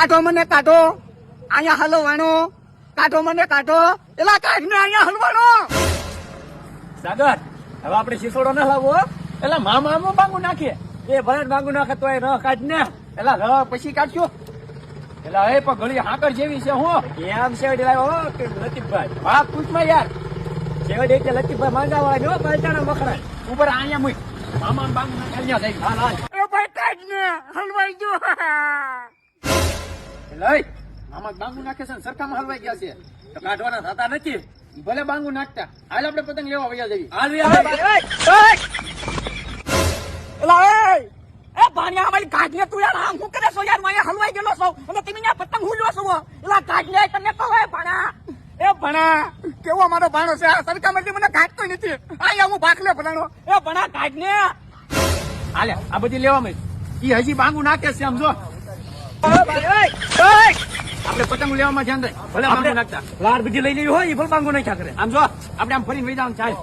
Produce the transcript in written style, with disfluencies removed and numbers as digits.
કાઢો મને કાઢો, અહીંયા હલવાનો, કાઢો મને કાઢો, એલા કાઢને અહીંયા હલવાનો. સાગર હવે આપણે શીસોડો ના લાવવો હો. એલા મામા બાંગુ નાખીએ એ ભલે બાંગુ નાખે તો એ ન કાઢ ને એલા પછી કાઢશું. એલા એ પણ ઘડી હાકર જેવી છે હું એમ શેવડી લાવ્યો હો કે લતીફભાઈ હા પૂછમાં યાર શેવડી એટલે લતીફભાઈ માંગા વાળા જો પાલટાના મખણા ઉપર અહીંયા મૂક મામા બાંગુ નાખે અહીંયા જઈ હાલ હાલ એ ભાઈ કાઢને હલવાઈ જો. લઈ મામા બાંગુ નાખે છે ને સરખામાં હલવાઈ ગયા છે તો કાઢવાના થતા નથી ભલે બાંગુ નાખતા હાલ આપણે પતંગ લેવા વયા જઈએ હાલ એલા એ ભાણિયા અમારી કાઢને તું યાર આમ શું કરે છો યાર? હું અહીંયા હલવાઈ ગયેલો છું અને તમે ત્યાં પતંગ હુલ્યો છો. એલા કાઢને તને કહો એ ભણા, એ ભણા કેવો મારો ભાણો છે, આ સરકારમાંથી મને કાઢતો નથી. અહીંયા હું ભાખલે ભણાનો. એ ભણા કાઢને હાલે આ બધી લેવા મળી ઈ હજી બાંગુ નાખે છે આમ જો આપણે પતંગ લેવામાં ધ્યાન રહે ભલે બાંગુ નાખતા લાર બધી લઈ લેવી હોય એ ભલે બાંગુ નાખ્યા કરે આમ જો આપણે આમ ફરીને વહી જવાનું ચાલ